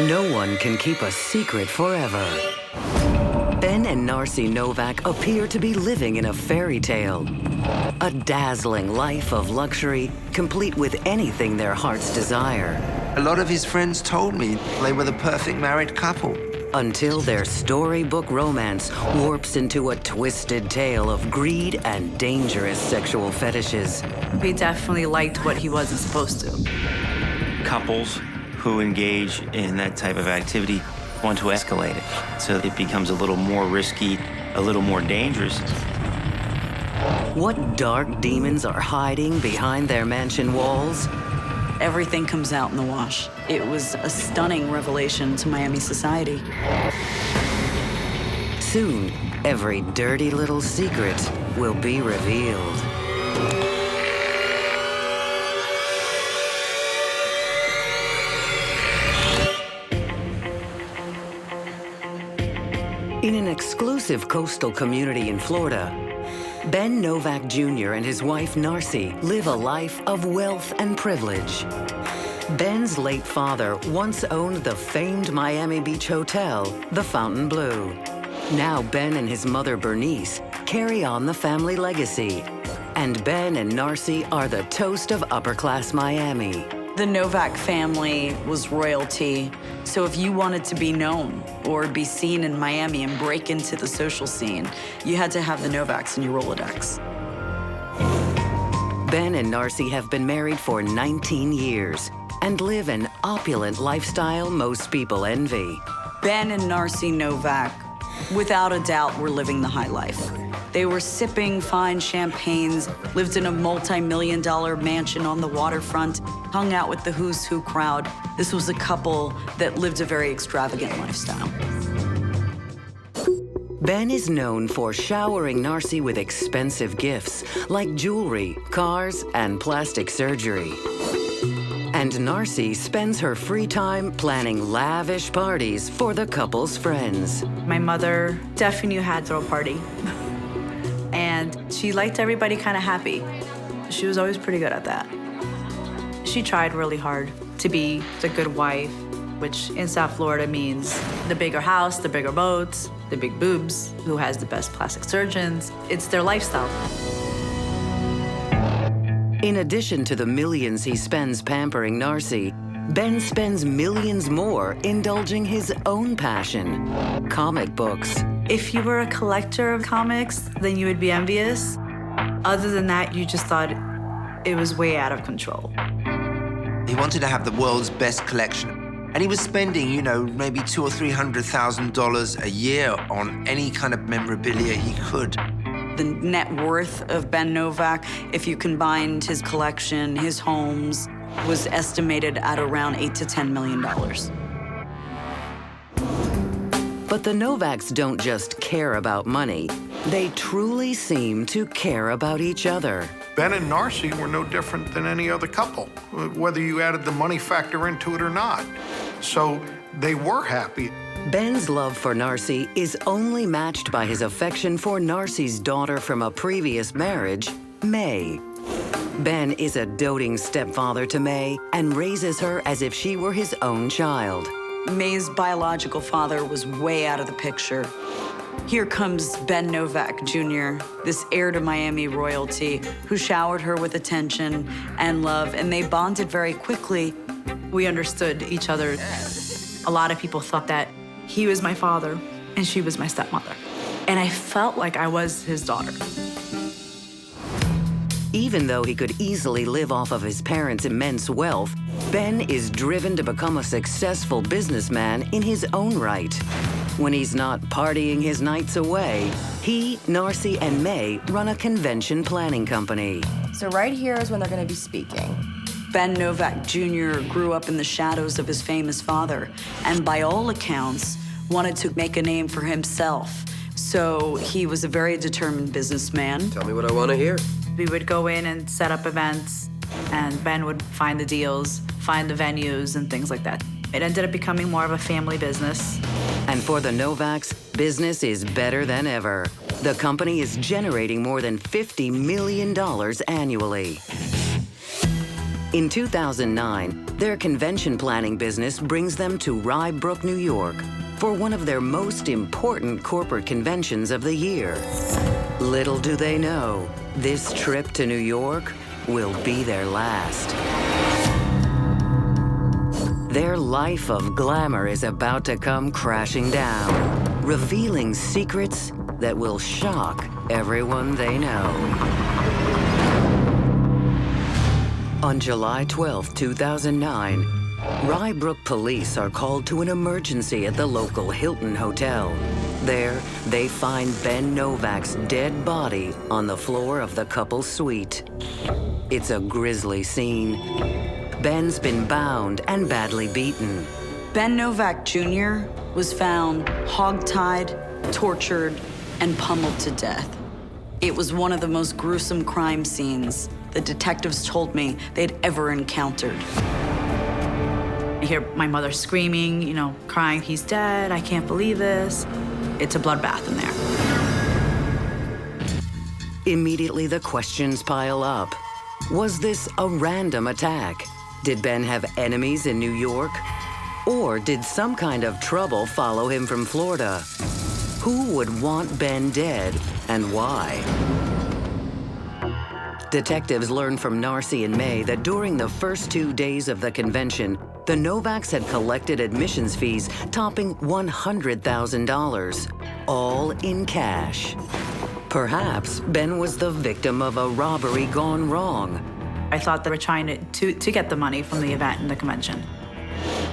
No one can keep a secret forever. Ben and Narcy Novack appear to be living in a fairy tale. A dazzling life of luxury, complete with anything their hearts desire. A lot of his friends told me they were the perfect married couple. Until their storybook romance warps into a twisted tale of greed and dangerous sexual fetishes. We definitely liked what he wasn't supposed to. Couples who engage in that type of activity want to escalate it, so it becomes a little more risky, a little more dangerous. What dark demons are hiding behind their mansion walls? Everything comes out in the wash. It was a stunning revelation to Miami society. Soon, every dirty little secret will be revealed. In an exclusive coastal community in Florida, Ben Novack Jr. and his wife Narcy live a life of wealth and privilege. Ben's late father once owned the famed Miami Beach hotel, the Fontainebleau. Now Ben and his mother Bernice carry on the family legacy. And Ben and Narcy are the toast of upper-class Miami. The Novack family was royalty, so if you wanted to be known or be seen in Miami and break into the social scene, you had to have the Novacks in your Rolodex. Ben and Narcy have been married for 19 years and live an opulent lifestyle most people envy. Ben and Narcy Novack, without a doubt, were living the high life. They were sipping fine champagnes, lived in a multi-million-dollar mansion on the waterfront, hung out with the who's who crowd. This was a couple that lived a very extravagant lifestyle. Ben is known for showering Narcy with expensive gifts like jewelry, cars, and plastic surgery. And Narcy spends her free time planning lavish parties for the couple's friends. My mother definitely knew how to throw a party. And she liked everybody kind of happy. She was always pretty good at that. She tried really hard to be the good wife, which in South Florida means the bigger house, the bigger boats, the big boobs, who has the best plastic surgeons. It's their lifestyle. In addition to the millions he spends pampering Narcy, Ben spends millions more indulging his own passion, comic books. If you were a collector of comics, then you would be envious. Other than that, you just thought it was way out of control. He wanted to have the world's best collection. And he was spending, you know, maybe $200,000 or $300,000 a year on any kind of memorabilia he could. The net worth of Ben Novack, if you combined his collection, his homes, was estimated at around $8 to $10 million. But the Novacks don't just care about money. They truly seem to care about each other. Ben and Narcy were no different than any other couple, whether you added the money factor into it or not. So they were happy. Ben's love for Narcy is only matched by his affection for Narcy's daughter from a previous marriage, May. Ben is a doting stepfather to May and raises her as if she were his own child. May's biological father was way out of the picture. Here comes Ben Novack Jr., this heir to Miami royalty, who showered her with attention and love, and they bonded very quickly. We understood each other. A lot of people thought that he was my father and she was my stepmother. And I felt like I was his daughter. Even though he could easily live off of his parents' immense wealth, Ben is driven to become a successful businessman in his own right. When he's not partying his nights away, he, Narcy, and May run a convention planning company. So right here is when they're going to be speaking. Ben Novack Jr. grew up in the shadows of his famous father, and by all accounts, wanted to make a name for himself. So he was a very determined businessman. Tell me what I want to hear. We would go in and set up events, and Ben would find the deals, find the venues, and things like that. It ended up becoming more of a family business. And for the Novacks, business is better than ever. The company is generating more than $50 million annually. In 2009, their convention planning business brings them to Rye Brook, New York, for one of their most important corporate conventions of the year. Little do they know, this trip to New York will be their last. Their life of glamour is about to come crashing down, revealing secrets that will shock everyone they know. On July 12, 2009, Rye Brook police are called to an emergency at the local Hilton Hotel. There, they find Ben Novack's dead body on the floor of the couple's suite. It's a grisly scene. Ben's been bound and badly beaten. Ben Novack Jr. was found hogtied, tortured, and pummeled to death. It was one of the most gruesome crime scenes the detectives told me they'd ever encountered. I hear my mother screaming, you know, crying, "He's dead, I can't believe this." It's a bloodbath in there. Immediately, the questions pile up. Was this a random attack? Did Ben have enemies in New York? Or did some kind of trouble follow him from Florida? Who would want Ben dead, and why? Detectives learned from Narcy and May that during the first 2 days of the convention, the Novacks had collected admissions fees topping $100,000, all in cash. Perhaps Ben was the victim of a robbery gone wrong. I thought they were trying to get the money from the event and the convention.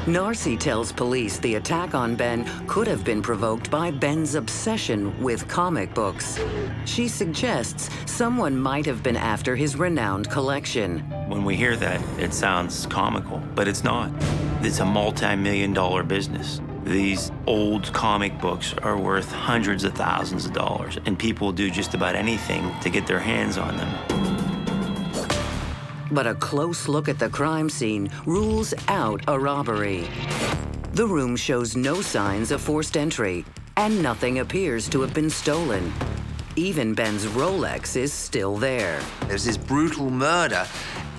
Narcy tells police the attack on Ben could have been provoked by Ben's obsession with comic books. She suggests someone might have been after his renowned collection. When we hear that, it sounds comical, but it's not. It's a multi-million-dollar business. These old comic books are worth hundreds of thousands of dollars, and people will do just about anything to get their hands on them. But a close look at the crime scene rules out a robbery. The room shows no signs of forced entry, and nothing appears to have been stolen. Even Ben's Rolex is still there. There's this brutal murder,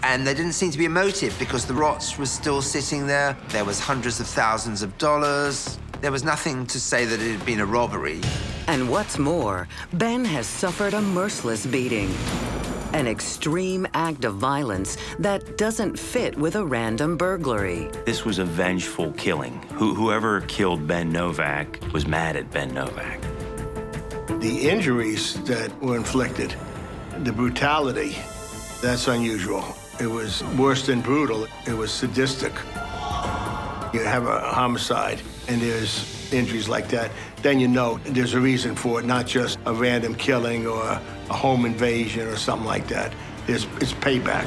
and there didn't seem to be a motive because the watch was still sitting there. There was hundreds of thousands of dollars. There was nothing to say that it had been a robbery. And what's more, Ben has suffered a merciless beating. An extreme act of violence that doesn't fit with a random burglary. This was a vengeful killing. Whoever killed Ben Novack was mad at Ben Novack. The injuries that were inflicted, the brutality, that's unusual. It was worse than brutal. It was sadistic. You have a homicide and there's injuries like that, then you know there's a reason for it, not just a random killing or a home invasion or something like that. It's payback.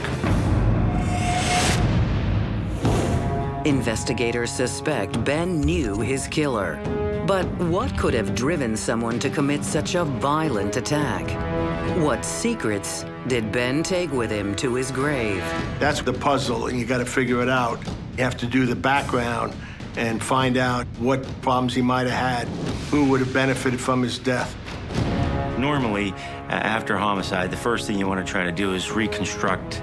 Investigators suspect Ben knew his killer. But what could have driven someone to commit such a violent attack? What secrets did Ben take with him to his grave? That's the puzzle, and you got to figure it out. You have to do the background and find out what problems he might have had, who would have benefited from his death. Normally, after a homicide, the first thing you want to try to do is reconstruct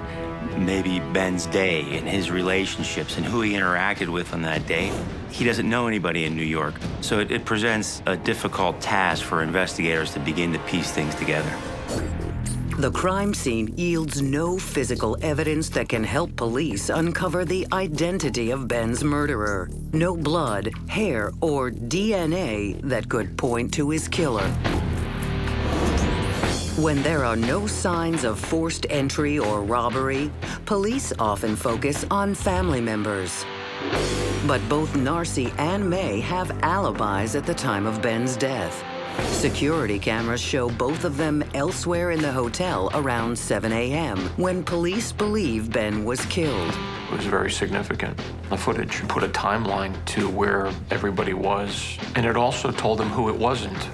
maybe Ben's day and his relationships and who he interacted with on that day. He doesn't know anybody in New York, so it presents a difficult task for investigators to begin to piece things together. The crime scene yields no physical evidence that can help police uncover the identity of Ben's murderer. No blood, hair, or DNA that could point to his killer. When there are no signs of forced entry or robbery, police often focus on family members. But both Narcy and May have alibis at the time of Ben's death. Security cameras show both of them elsewhere in the hotel around 7 a.m. when police believe Ben was killed. It was very significant. The footage put a timeline to where everybody was, and it also told them who it wasn't.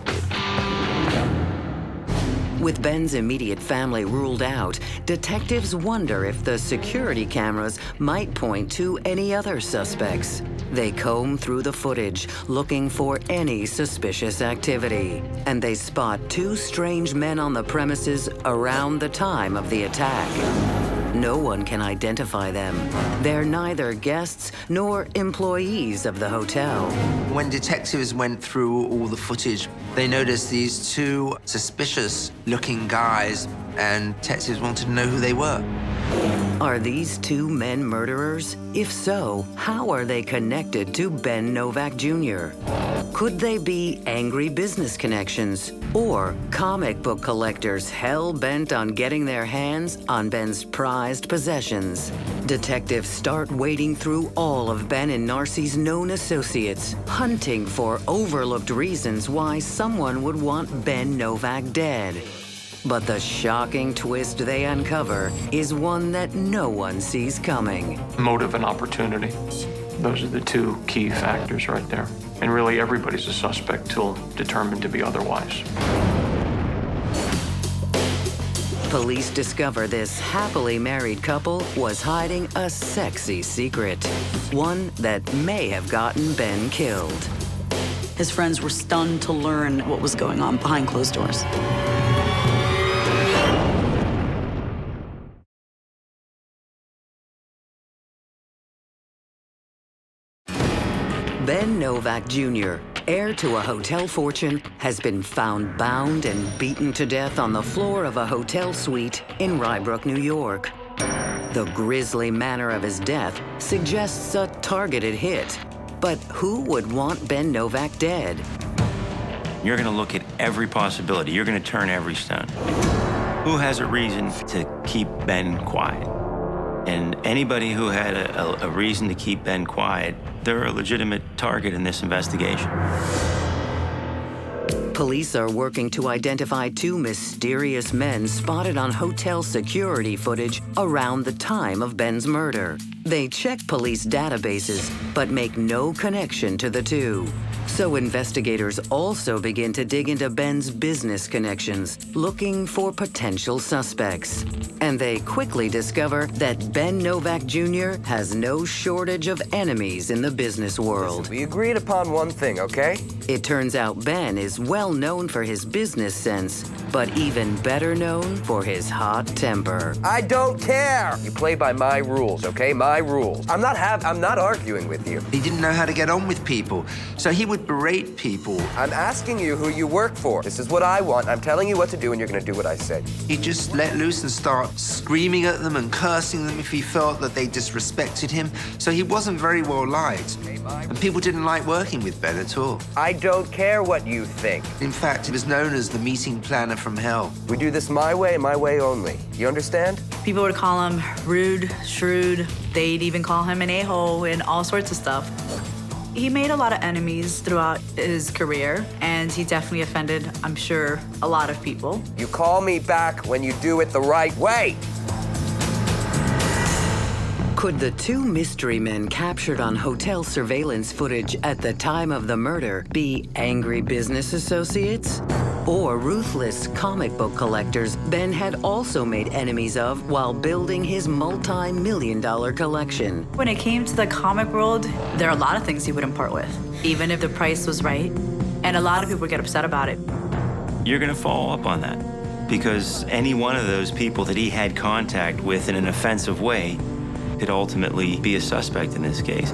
With Ben's immediate family ruled out, detectives wonder if the security cameras might point to any other suspects. They comb through the footage, looking for any suspicious activity. And they spot two strange men on the premises around the time of the attack. No one can identify them. They're neither guests nor employees of the hotel. When detectives went through all the footage, they noticed these two suspicious-looking guys, and detectives wanted to know who they were. Are these two men murderers? If so, how are they connected to Ben Novack Jr.? Could they be angry business connections or comic book collectors hell-bent on getting their hands on Ben's prized possessions? Detectives start wading through all of Ben and Narcy's known associates, hunting for overlooked reasons why someone would want Ben Novack dead. But the shocking twist they uncover is one that no one sees coming. Motive and opportunity. Those are the two key factors right there. And really, everybody's a suspect till determined to be otherwise. Police discover this happily married couple was hiding a sexy secret, one that may have gotten Ben killed. His friends were stunned to learn what was going on behind closed doors. Ben Novack Jr., heir to a hotel fortune, has been found bound and beaten to death on the floor of a hotel suite in Rybrook, New York. The grisly manner of his death suggests a targeted hit. But who would want Ben Novack dead? You're going to look at every possibility. You're going to turn every stone. Who has a reason to keep Ben quiet? And anybody who had a reason to keep Ben quiet, they're a legitimate target in this investigation. Police are working to identify two mysterious men spotted on hotel security footage around the time of Ben's murder. They check police databases, but make no connection to the two. So investigators also begin to dig into Ben's business connections, looking for potential suspects. And they quickly discover that Ben Novack Jr. has no shortage of enemies in the business world. We agreed upon one thing, okay? It turns out Ben is well known for his business sense, but even better known for his hot temper. I don't care! You play by my rules, okay? My rules. I'm not arguing with you. He didn't know how to get on with people, so he would berate people. I'm asking you who you work for. This is what I want. I'm telling you what to do, and you're gonna do what I say. He just let loose and start screaming at them and cursing them if he felt that they disrespected him, so he wasn't very well liked. And people didn't like working with Ben at all. I don't care what you think. In fact, he was known as the meeting planner from hell. We do this my way and my way only. You understand? People would call him rude, shrewd. They'd even call him an a-hole and all sorts of stuff. He made a lot of enemies throughout his career, and he definitely offended, I'm sure, a lot of people. You call me back when you do it the right way. Could the two mystery men captured on hotel surveillance footage at the time of the murder be angry business associates? Or ruthless comic book collectors Ben had also made enemies of while building his multi-million-dollar collection? When it came to the comic world, there are a lot of things he wouldn't part with, even if the price was right. And a lot of people would get upset about it. You're going to follow up on that because any one of those people that he had contact with in an offensive way could ultimately be a suspect in this case.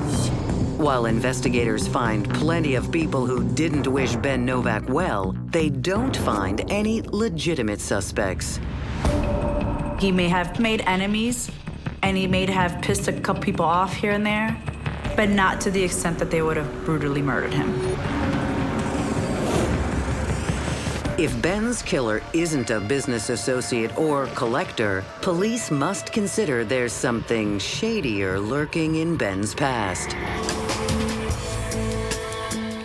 While investigators find plenty of people who didn't wish Ben Novack well, they don't find any legitimate suspects. He may have made enemies, and he may have pissed a couple people off here and there, but not to the extent that they would have brutally murdered him. If Ben's killer isn't a business associate or collector, police must consider there's something shadier lurking in Ben's past.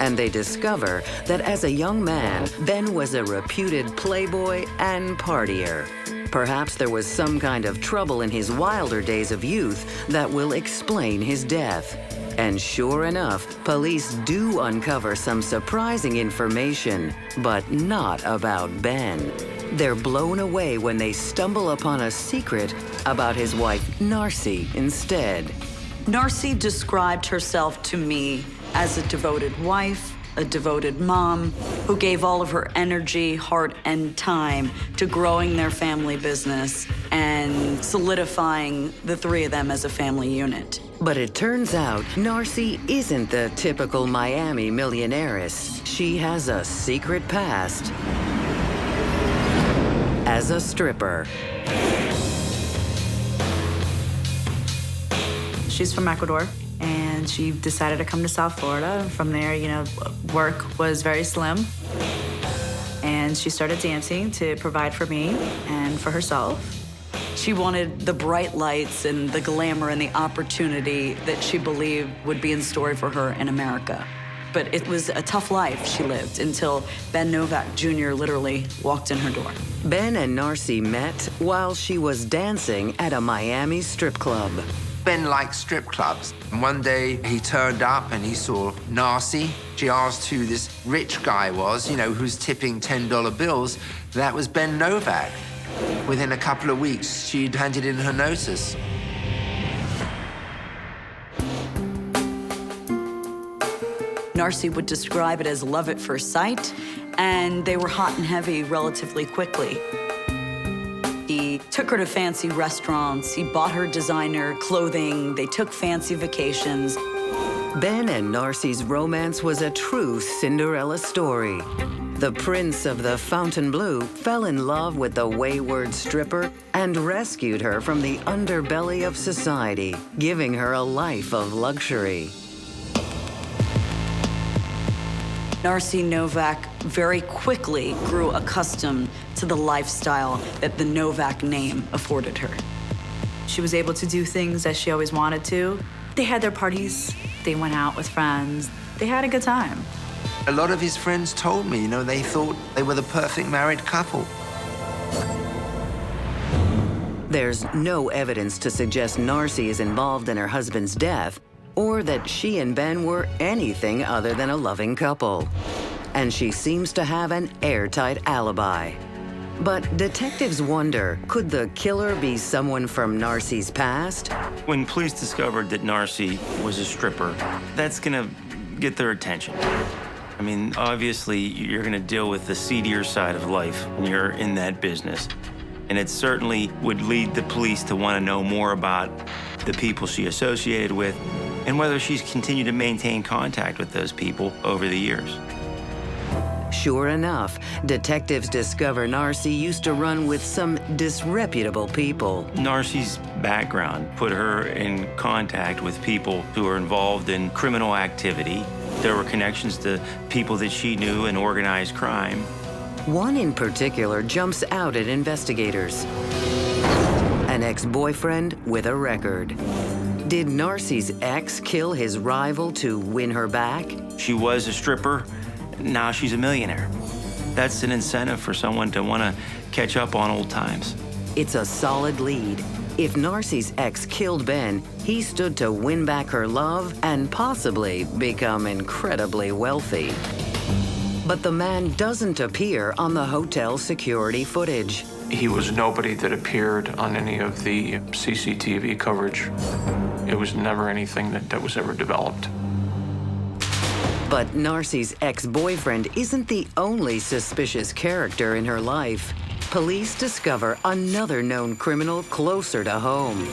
And they discover that as a young man, Ben was a reputed playboy and partier. Perhaps there was some kind of trouble in his wilder days of youth that will explain his death. And sure enough, police do uncover some surprising information, but not about Ben. They're blown away when they stumble upon a secret about his wife, Narcy, instead. Narcy described herself to me as a devoted wife, a devoted mom who gave all of her energy, heart, and time to growing their family business and solidifying the three of them as a family unit. But it turns out Narcy isn't the typical Miami millionairess. She has a secret past as a stripper. She's from Ecuador, and she decided to come to South Florida. From there, you know, work was very slim. And she started dancing to provide for me and for herself. She wanted the bright lights and the glamour and the opportunity that she believed would be in store for her in America. But it was a tough life she lived until Ben Novack Jr. literally walked in her door. Ben and Narcy met while she was dancing at a Miami strip club. Ben liked strip clubs. And one day he turned up and he saw Narcy. She asked who this rich guy was, you know, who's tipping $10 bills. That was Ben Novack. Within a couple of weeks, she'd handed in her notice. Narcy would describe it as love at first sight, and they were hot and heavy relatively quickly. He took her to fancy restaurants, he bought her designer clothing, they took fancy vacations. Ben and Narcy's romance was a true Cinderella story. The prince of the Fontainebleau fell in love with the wayward stripper and rescued her from the underbelly of society, giving her a life of luxury. Narcy Novack very quickly grew accustomed to the lifestyle that the Novack name afforded her. She was able to do things that she always wanted to. They had their parties, they went out with friends, they had a good time. A lot of his friends told me, you know, they thought they were the perfect married couple. There's no evidence to suggest Narcy is involved in her husband's death, or that she and Ben were anything other than a loving couple. And she seems to have an airtight alibi. But detectives wonder, could the killer be someone from Narcy's past? When police discovered that Narcy was a stripper, that's gonna get their attention. I mean, obviously, you're gonna deal with the seedier side of life when you're in that business. And it certainly would lead the police to want to know more about the people she associated with and whether she's continued to maintain contact with those people over the years. Sure enough, detectives discover Narcy used to run with some disreputable people. Narcy's background put her in contact with people who were involved in criminal activity. There were connections to people that she knew in organized crime. One in particular jumps out at investigators. An ex-boyfriend with a record. Did Narcy's ex kill his rival to win her back? She was a stripper. Now she's a millionaire. That's an incentive for someone to want to catch up on old times. It's a solid lead. If Narcy's ex killed Ben, he stood to win back her love and possibly become incredibly wealthy. But the man doesn't appear on the hotel security footage. He was nobody that appeared on any of the CCTV coverage. It was never anything that was ever developed. But Narcy's ex-boyfriend isn't the only suspicious character in her life. Police discover another known criminal closer to home.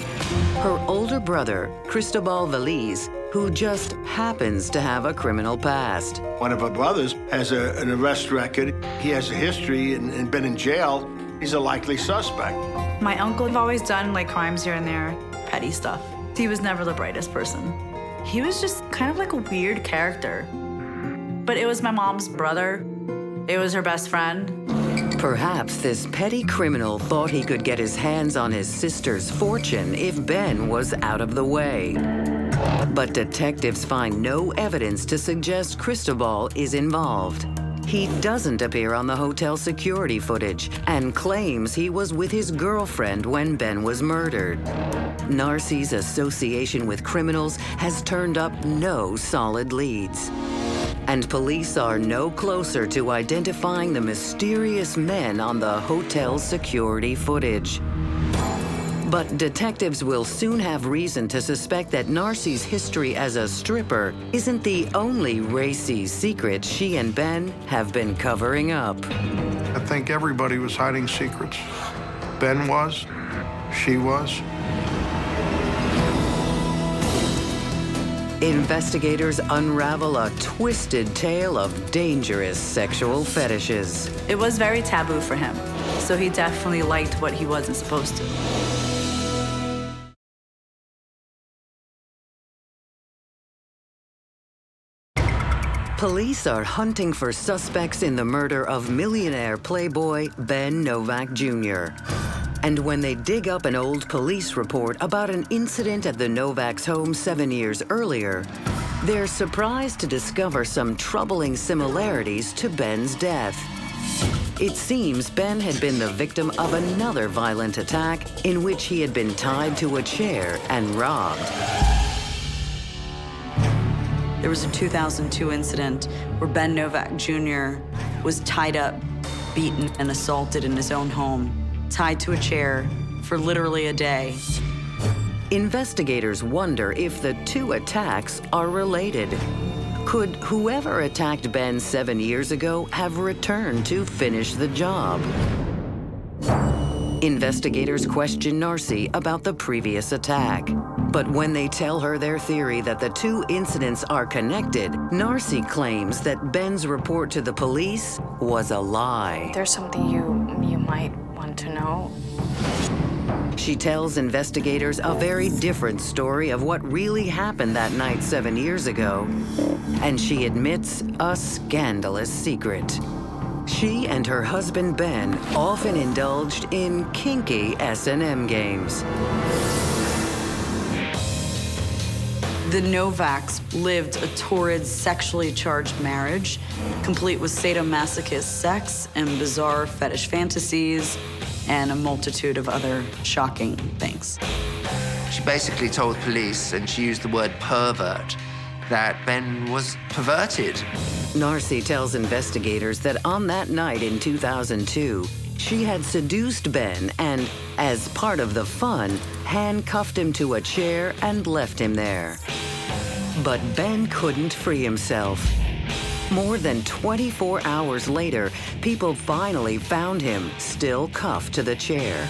Her older brother, Cristobal Veliz, who just happens to have a criminal past. One of her brothers has an arrest record. He has a history and been in jail. He's a likely suspect. My uncle had always done like crimes here and there, petty stuff. He was never the brightest person. He was just kind of like a weird character. But it was my mom's brother. It was her best friend. Perhaps this petty criminal thought he could get his hands on his sister's fortune if Ben was out of the way. But detectives find no evidence to suggest Cristobal is involved. He doesn't appear on the hotel security footage and claims he was with his girlfriend when Ben was murdered. Narcy's association with criminals has turned up no solid leads. And police are no closer to identifying the mysterious men on the hotel security footage. But detectives will soon have reason to suspect that Narcy's history as a stripper isn't the only racy secret she and Ben have been covering up. I think everybody was hiding secrets. Ben was, she was. Investigators unravel a twisted tale of dangerous sexual fetishes. It was very taboo for him, so he definitely liked what he wasn't supposed to. Police are hunting for suspects in the murder of millionaire playboy Ben Novack Jr. And when they dig up an old police report about an incident at the Novacks' home 7 years earlier, they're surprised to discover some troubling similarities to Ben's death. It seems Ben had been the victim of another violent attack in which he had been tied to a chair and robbed. There was a 2002 incident where Ben Novack Jr. was tied up, beaten, and assaulted in his own home, tied to a chair for literally a day. Investigators wonder if the two attacks are related. Could whoever attacked Ben 7 years ago have returned to finish the job? Investigators question Narcy about the previous attack. But when they tell her their theory that the two incidents are connected, Narcy claims that Ben's report to the police was a lie. There's something you might want to know. She tells investigators a very different story of what really happened that night 7 years ago. And she admits a scandalous secret. She and her husband Ben often indulged in kinky S&M games. The Novacks lived a torrid, sexually charged marriage, complete with sadomasochist sex and bizarre fetish fantasies, and a multitude of other shocking things. She basically told police, and she used the word pervert, that Ben was perverted. Narcy tells investigators that on that night in 2002, she had seduced Ben and, as part of the fun, handcuffed him to a chair and left him there. But Ben couldn't free himself. More than 24 hours later, people finally found him, still cuffed to the chair.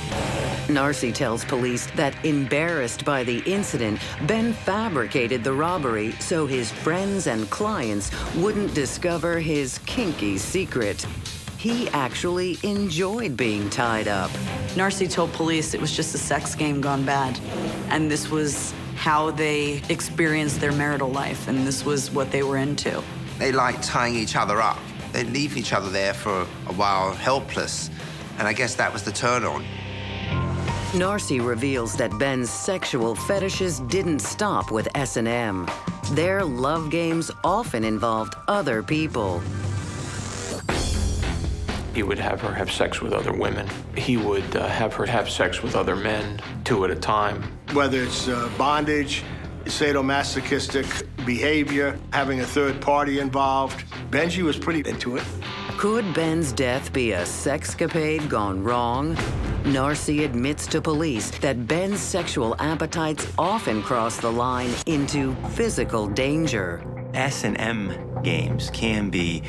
Narcy tells police that, embarrassed by the incident, Ben fabricated the robbery so his friends and clients wouldn't discover his kinky secret. He actually enjoyed being tied up. Narcy told police it was just a sex game gone bad, and this was how they experienced their marital life, and this was what they were into. They liked tying each other up. They'd leave each other there for a while, helpless, and I guess that was the turn-on. Narcy reveals that Ben's sexual fetishes didn't stop with S&M. Their love games often involved other people. He would have her have sex with other women. He would have her have sex with other men, 2 at a time. Whether it's bondage, sadomasochistic behavior, having a third party involved, Benji was pretty into it. Could Ben's death be a sexcapade gone wrong? Narcy admits to police that Ben's sexual appetites often cross the line into physical danger. S&M games can be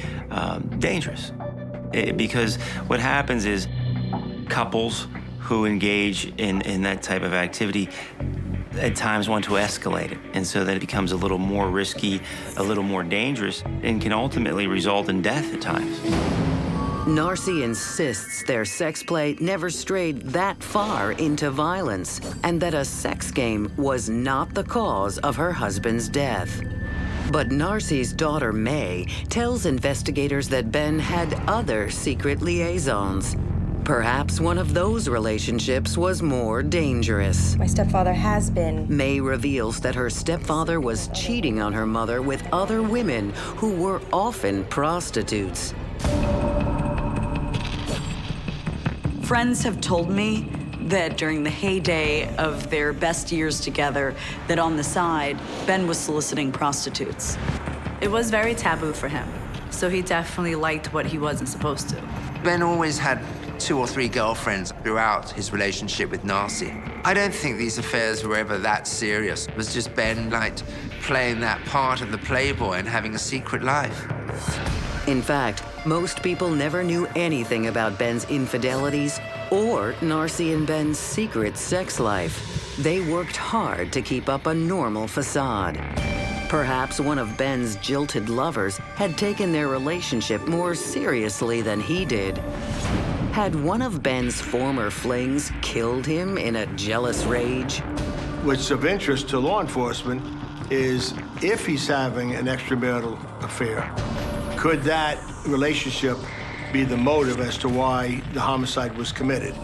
dangerous because what happens is couples who engage in that type of activity at times want to escalate it, and so that it becomes a little more risky, a little more dangerous, and can ultimately result in death at times. Narcy insists their sex play never strayed that far into violence, and that a sex game was not the cause of her husband's death. But Narcy's daughter, May, tells investigators that Ben had other secret liaisons. Perhaps one of those relationships was more dangerous. My stepfather has been. May reveals that her stepfather was cheating on her mother with other women who were often prostitutes. Friends have told me that during the heyday of their best years together, that on the side, Ben was soliciting prostitutes. It was very taboo for him, so he definitely liked what he wasn't supposed to. Ben always had 2 or 3 girlfriends throughout his relationship with Narcy. I don't think these affairs were ever that serious. It was just Ben liked playing that part of the playboy and having a secret life. In fact, most people never knew anything about Ben's infidelities or Narcy and Ben's secret sex life. They worked hard to keep up a normal facade. Perhaps one of Ben's jilted lovers had taken their relationship more seriously than he did. Had one of Ben's former flings killed him in a jealous rage? What's of interest to law enforcement is if he's having an extramarital affair, could that relationship be the motive as to why the homicide was committed?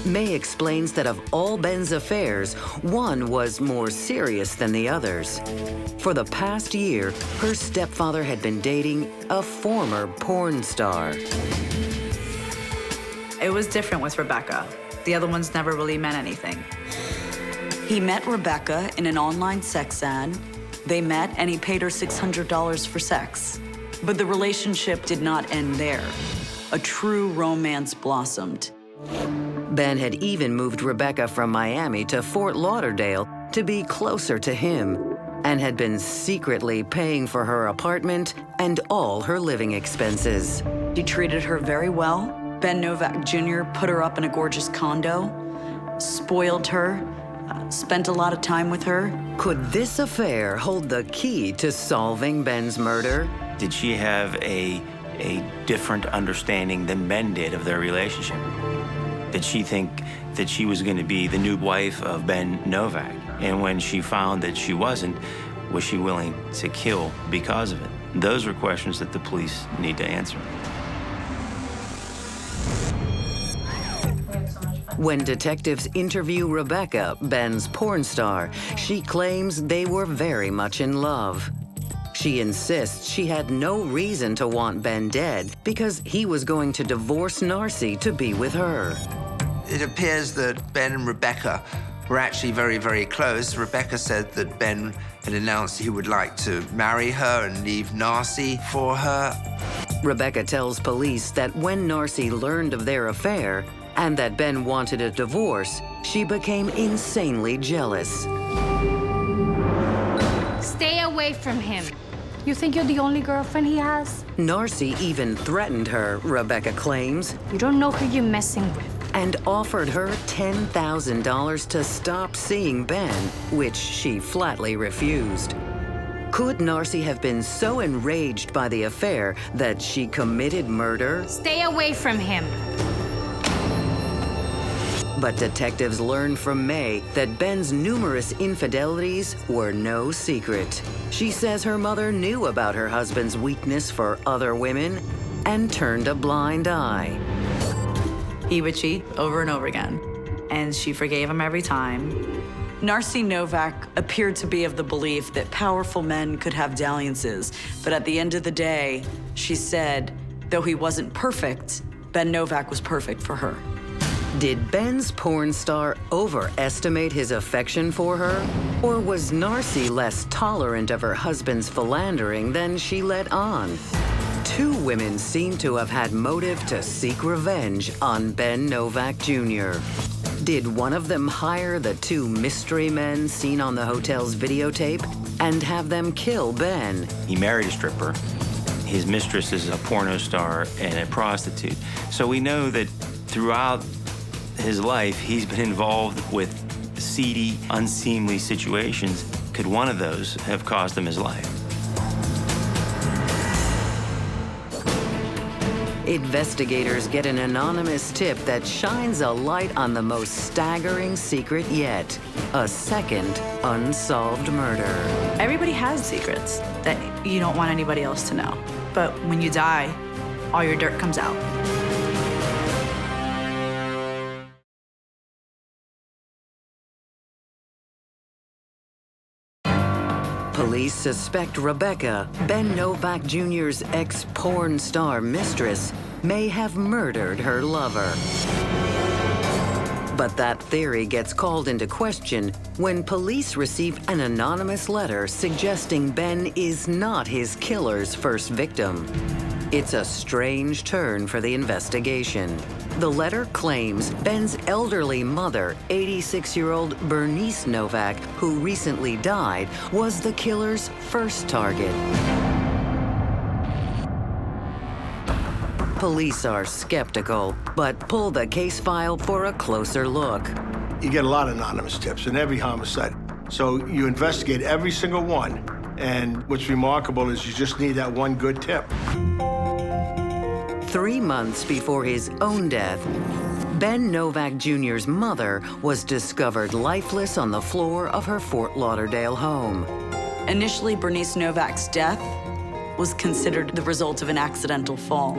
May explains that of all Ben's affairs, one was more serious than the others. For the past year, her stepfather had been dating a former porn star. It was different with Rebecca. The other ones never really meant anything. He met Rebecca in an online sex ad. They met and he paid her $600 for sex. But the relationship did not end there. A true romance blossomed. Ben had even moved Rebecca from Miami to Fort Lauderdale to be closer to him, and had been secretly paying for her apartment and all her living expenses. He treated her very well. Ben Novack Jr. put her up in a gorgeous condo, spoiled her, spent a lot of time with her. Could this affair hold the key to solving Ben's murder? Did she have a different understanding than Ben did of their relationship? Did she think that she was going to be the new wife of Ben Novack? And when she found that she wasn't, was she willing to kill because of it? Those are questions that the police need to answer. When detectives interview Rebecca, Ben's porn star, she claims they were very much in love. She insists she had no reason to want Ben dead because he was going to divorce Narcy to be with her. It appears that Ben and Rebecca were actually very, very close. Rebecca said that Ben had announced he would like to marry her and leave Narcy for her. Rebecca tells police that when Narcy learned of their affair and that Ben wanted a divorce, she became insanely jealous. Stay away from him. You think you're the only girlfriend he has? Narcy even threatened her, Rebecca claims. You don't know who you're messing with. And offered her $10,000 to stop seeing Ben, which she flatly refused. Could Narcy have been so enraged by the affair that she committed murder? Stay away from him. But detectives learned from May that Ben's numerous infidelities were no secret. She says her mother knew about her husband's weakness for other women and turned a blind eye. He would cheat over and over again, and she forgave him every time. Narcy Novack appeared to be of the belief that powerful men could have dalliances, but at the end of the day, she said, though he wasn't perfect, Ben Novack was perfect for her. Did Ben's porn star overestimate his affection for her? Or was Narcy less tolerant of her husband's philandering than she let on? Two women seem to have had motive to seek revenge on Ben Novack Jr. Did one of them hire the two mystery men seen on the hotel's videotape and have them kill Ben? He married a stripper. His mistress is a porno star and a prostitute. So we know that throughout his life, he's been involved with seedy, unseemly situations. Could one of those have cost him his life? Investigators get an anonymous tip that shines a light on the most staggering secret yet, a second unsolved murder. Everybody has secrets that you don't want anybody else to know. But when you die, all your dirt comes out. Police suspect Rebecca, Ben Novack Jr.'s ex-porn star mistress, may have murdered her lover. But that theory gets called into question when police receive an anonymous letter suggesting Ben is not his killer's first victim. It's a strange turn for the investigation. The letter claims Ben's elderly mother, 86-year-old Bernice Novack, who recently died, was the killer's first target. Police are skeptical, but pull the case file for a closer look. You get a lot of anonymous tips in every homicide. So you investigate every single one. And what's remarkable is you just need that one good tip. 3 months before his own death, Ben Novack Jr.'s mother was discovered lifeless on the floor of her Fort Lauderdale home. Initially, Bernice Novack's death was considered the result of an accidental fall.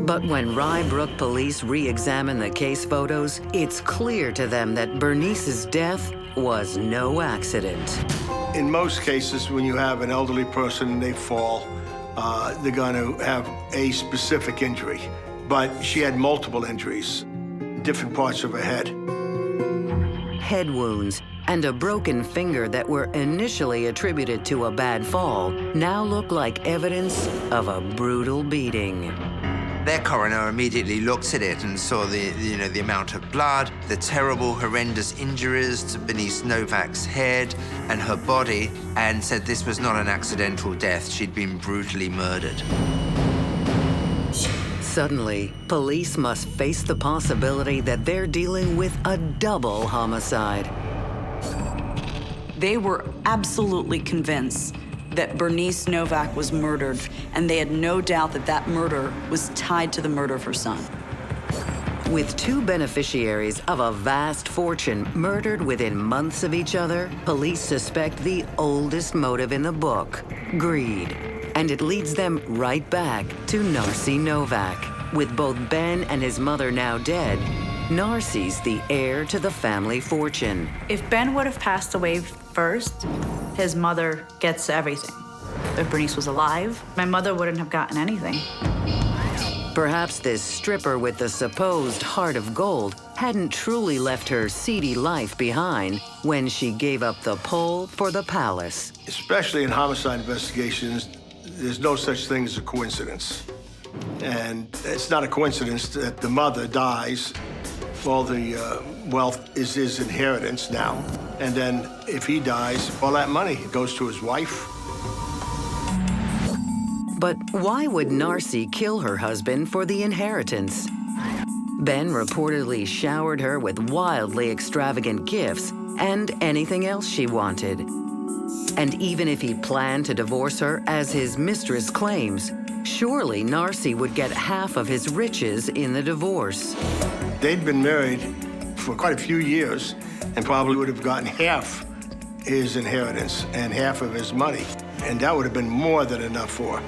But when Rye Brook police re-examine the case photos, it's clear to them that Bernice's death was no accident. In most cases, when you have an elderly person and they fall, they're going to have a specific injury. But she had multiple injuries, different parts of her head. Head wounds and a broken finger that were initially attributed to a bad fall now look like evidence of a brutal beating. Their coroner immediately looked at it and saw the amount of blood, the terrible, horrendous injuries to Bernice Novack's head and her body, and said this was not an accidental death. She'd been brutally murdered. Suddenly, police must face the possibility that they're dealing with a double homicide. They were absolutely convinced that Bernice Novack was murdered, and they had no doubt that that murder was tied to the murder of her son. With two beneficiaries of a vast fortune murdered within months of each other, police suspect the oldest motive in the book, greed. And it leads them right back to Narcy Novack. With both Ben and his mother now dead, Narcy's the heir to the family fortune. If Ben would have passed away first, his mother gets everything. If Bernice was alive, my mother wouldn't have gotten anything. Perhaps this stripper with the supposed heart of gold hadn't truly left her seedy life behind when she gave up the pole for the palace. Especially in homicide investigations, there's no such thing as a coincidence. And it's not a coincidence that the mother dies. All the wealth is his inheritance now. And then if he dies, all that money goes to his wife. But why would Narcy kill her husband for the inheritance? Ben reportedly showered her with wildly extravagant gifts and anything else she wanted. And even if he planned to divorce her, as his mistress claims, surely Narcy would get half of his riches in the divorce. They'd been married for quite a few years and probably would have gotten half his inheritance and half of his money. And that would have been more than enough for her.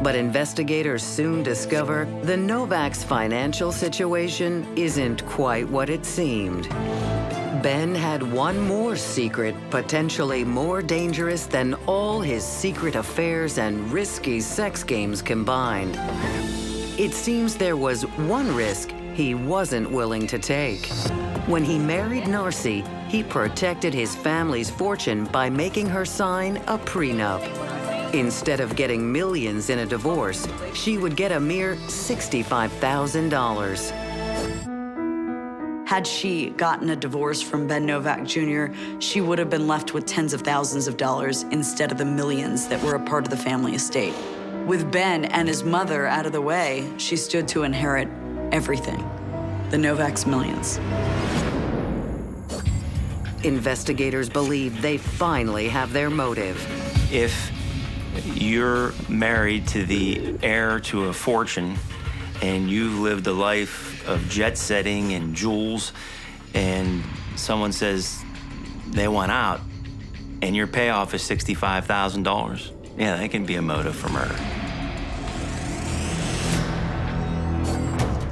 But investigators soon discover the Novacks' financial situation isn't quite what it seemed. Ben had one more secret, potentially more dangerous than all his secret affairs and risky sex games combined. It seems there was one risk he wasn't willing to take. When he married Narcy, he protected his family's fortune by making her sign a prenup. Instead of getting millions in a divorce, she would get a mere $65,000. Had she gotten a divorce from Ben Novack Jr., she would have been left with tens of thousands of dollars instead of the millions that were a part of the family estate. With Ben and his mother out of the way, she stood to inherit everything, the Novacks' millions. Investigators believe they finally have their motive. If you're married to the heir to a fortune and you've lived a life of jet setting and jewels, and someone says they want out, and your payoff is $65,000, yeah, that can be a motive for murder.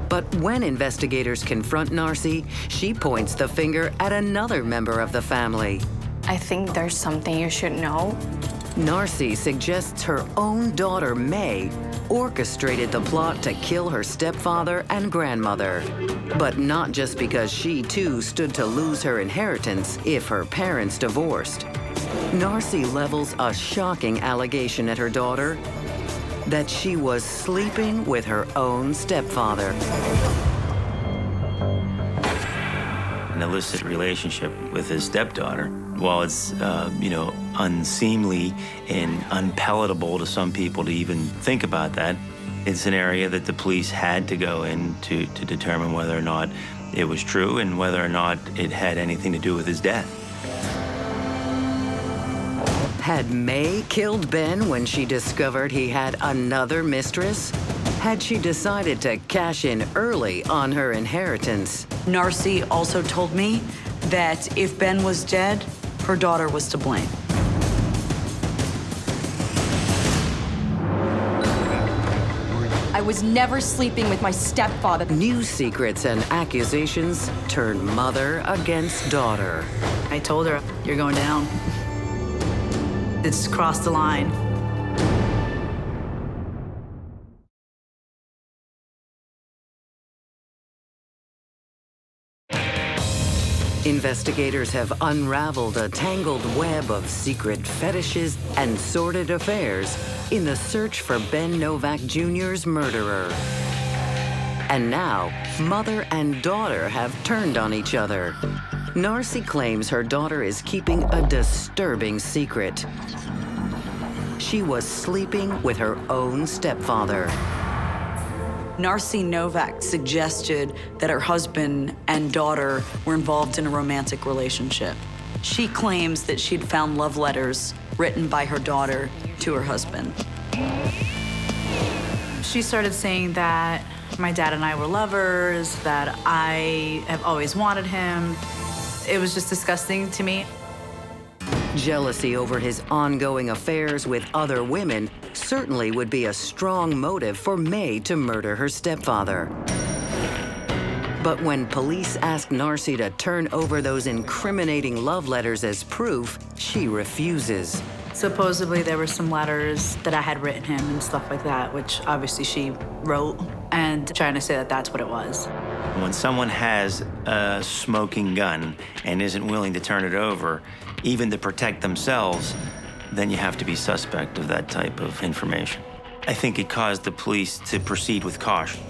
But when investigators confront Narcy, she points the finger at another member of the family. I think there's something you should know. Narcy suggests her own daughter, May, orchestrated the plot to kill her stepfather and grandmother. But not just because she, too, stood to lose her inheritance if her parents divorced. Narcy levels a shocking allegation at her daughter. that she was sleeping with her own stepfather. An illicit relationship with his stepdaughter, while it's, unseemly and unpalatable to some people to even think about that, it's an area that the police had to go in to determine whether or not it was true and whether or not it had anything to do with his death. Had May killed Ben when she discovered he had another mistress? Had she decided to cash in early on her inheritance? Narcy also told me that if Ben was dead, her daughter was to blame. I was never sleeping with my stepfather. New secrets and accusations turn mother against daughter. I told her, you're going down. It's crossed the line. Investigators have unraveled a tangled web of secret fetishes and sordid affairs in the search for Ben Novack Jr.'s murderer. And now, mother and daughter have turned on each other. Narcy claims her daughter is keeping a disturbing secret. She was sleeping with her own stepfather. Narcy Novack suggested that her husband and daughter were involved in a romantic relationship. She claims that she'd found love letters written by her daughter to her husband. She started saying that my dad and I were lovers, that I have always wanted him. It was just disgusting to me. Jealousy over his ongoing affairs with other women certainly would be a strong motive for May to murder her stepfather. But when police asked Narcy to turn over those incriminating love letters as proof, she refuses. Supposedly there were some letters that I had written him and stuff like that, which obviously she wrote, and trying to say that that's what it was. When someone has a smoking gun and isn't willing to turn it over, even to protect themselves, then you have to be suspect of that type of information. I think it caused the police to proceed with caution.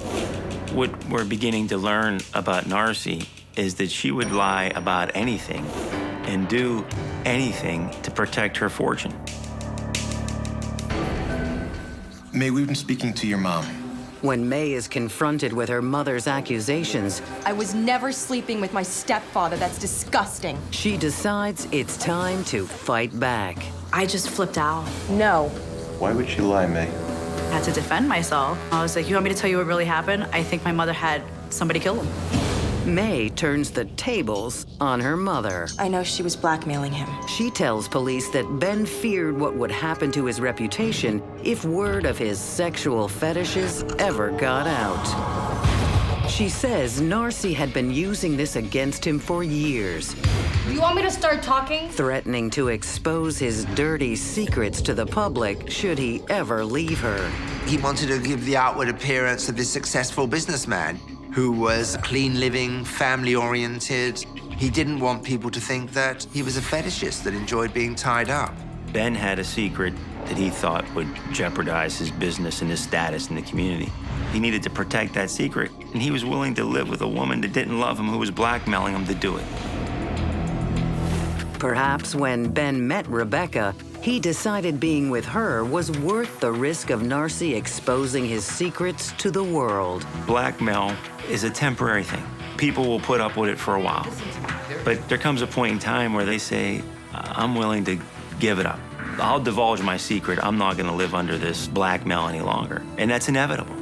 What we're beginning to learn about Narcy is that she would lie about anything and do anything to protect her fortune. May, we've been speaking to your mom. When May is confronted with her mother's accusations, I was never sleeping with my stepfather. That's disgusting. she decides it's time to fight back. I just flipped out. No. Why would she lie, May? I had to defend myself. I was like, you want me to tell you what really happened? I think my mother had somebody kill him. May turns the tables on her mother. I know she was blackmailing him. She tells police that Ben feared what would happen to his reputation if word of his sexual fetishes ever got out. She says Narcy had been using this against him for years, Do you want me to start talking? threatening to expose his dirty secrets to the public should he ever leave her. He wanted to give the outward appearance of this successful businessman who was clean living, family-oriented. He didn't want people to think that he was a fetishist that enjoyed being tied up. Ben had a secret that he thought would jeopardize his business and his status in the community. He needed to protect that secret, and he was willing to live with a woman that didn't love him, who was blackmailing him to do it. Perhaps when Ben met Rebecca, he decided being with her was worth the risk of Narcy exposing his secrets to the world. Blackmail is a temporary thing. People will put up with it for a while. But there comes a point in time where they say, I'm willing to give it up. I'll divulge my secret. I'm not going to live under this blackmail any longer. And that's inevitable.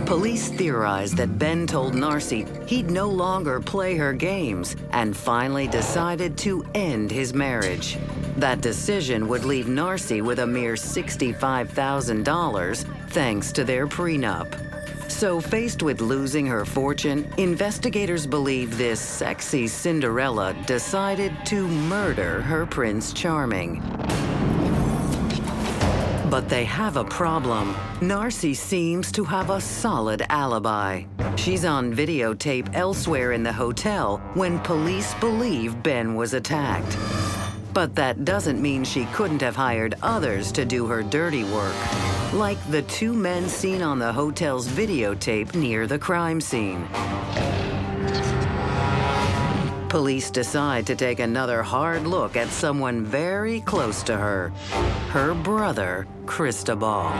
Police theorized that Ben told Narcy he'd no longer play her games and finally decided to end his marriage. That decision would leave Narcy with a mere $65,000 thanks to their prenup. So faced with losing her fortune, investigators believe this sexy Cinderella decided to murder her Prince Charming. But they have a problem. Narcy seems to have a solid alibi. She's on videotape elsewhere in the hotel when police believe Ben was attacked. But that doesn't mean she couldn't have hired others to do her dirty work. like the two men seen on the hotel's videotape near the crime scene. Police decide to take another hard look at someone very close to her, her brother, Cristobal.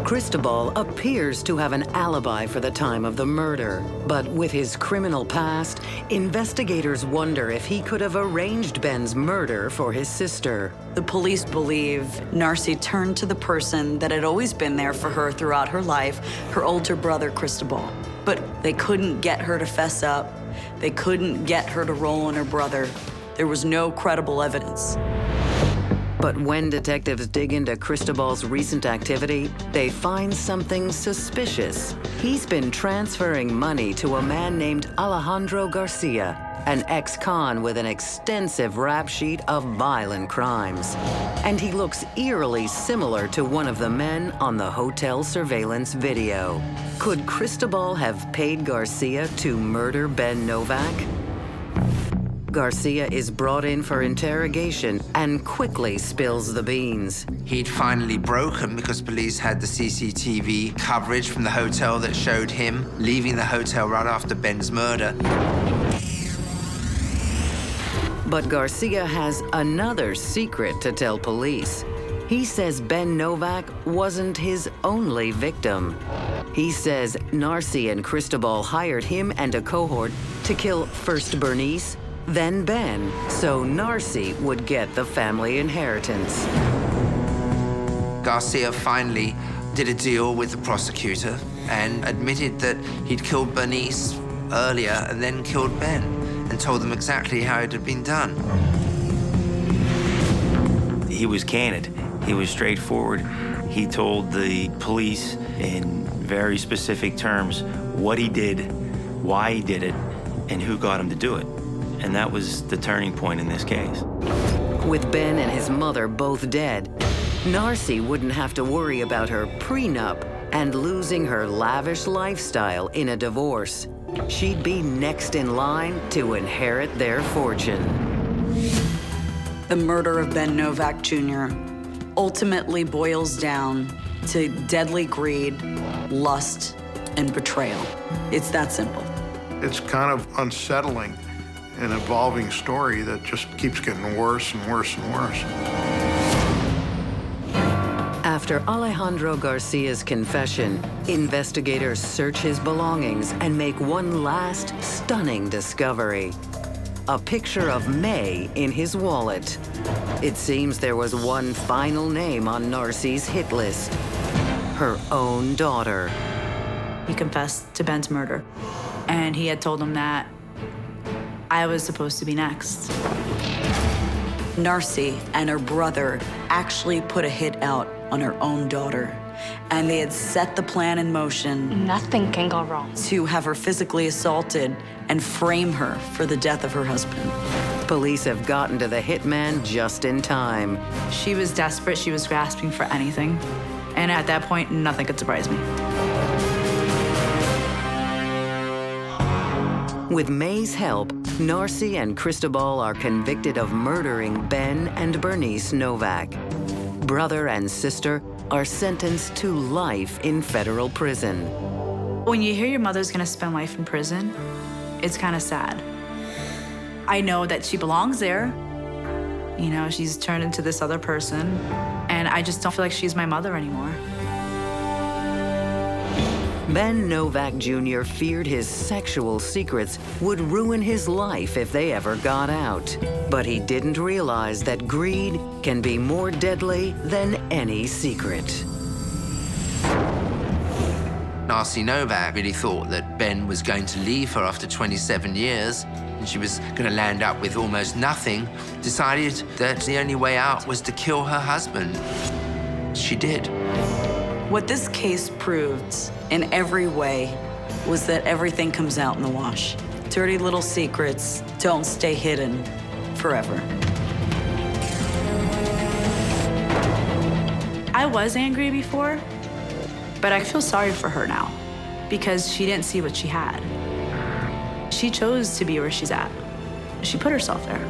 Cristobal appears to have an alibi for the time of the murder, but with his criminal past, investigators wonder if he could have arranged Ben's murder for his sister. The police believe Narcy turned to the person that had always been there for her throughout her life, her older brother, Cristobal. But they couldn't get her to fess up. They couldn't get her to roll on her brother. There was no credible evidence. But when detectives dig into Cristobal's recent activity, they find something suspicious. He's been transferring money to a man named Alejandro Garcia, an ex-con with an extensive rap sheet of violent crimes. And he looks eerily similar to one of the men on the hotel surveillance video. Could Cristobal have paid Garcia to murder Ben Novack? Garcia is brought in for interrogation and quickly spills the beans. He'd finally broken because police had the CCTV coverage from the hotel that showed him leaving the hotel right after Ben's murder. But Garcia has another secret to tell police. He says Ben Novack wasn't his only victim. He says Narcy and Cristobal hired him and a cohort to kill first Bernice, then Ben, so Narcy would get the family inheritance. Garcia finally did a deal with the prosecutor and admitted that he'd killed Bernice earlier and then killed Ben, and told them exactly how it had been done. He was candid. He was straightforward. He told the police in very specific terms what he did, why he did it, and who got him to do it. And that was the turning point in this case. With Ben and his mother both dead, Narcy wouldn't have to worry about her prenup and losing her lavish lifestyle in a divorce. She'd be next in line to inherit their fortune. The murder of Ben Novack Jr. ultimately boils down to deadly greed, lust, and betrayal. It's that simple. It's kind of unsettling, an evolving story that just keeps getting worse and worse and worse. After Alejandro Garcia's confession, investigators search his belongings and make one last stunning discovery. A picture of May in his wallet. It seems there was one final name on Narcy's hit list. Her own daughter. He confessed to Ben's murder, and he had told him that I was supposed to be next. Narcy and her brother actually put a hit out on her own daughter, and they had set the plan in motion. Nothing can go wrong. To have her physically assaulted and frame her for the death of her husband. Police have gotten to the hitman just in time. She was desperate. She was grasping for anything. And at that point, nothing could surprise me. With May's help, Narcy and Cristobal are convicted of murdering Ben and Bernice Novack. Brother and sister are sentenced to life in federal prison. When you hear your mother's gonna spend life in prison, it's kind of sad. I know that she belongs there. You know, she's turned into this other person, and I just don't feel like she's my mother anymore. Ben Novack Jr. feared his sexual secrets would ruin his life if they ever got out. But he didn't realize that greed can be more deadly than any secret. Narcy Novack really thought that Ben was going to leave her after 27 years, and she was going to land up with almost nothing, decided that the only way out was to kill her husband. She did. What this case proved in every way was that everything comes out in the wash. Dirty little secrets don't stay hidden forever. I was angry before, but I feel sorry for her now because she didn't see what she had. She chose to be where she's at. She put herself there.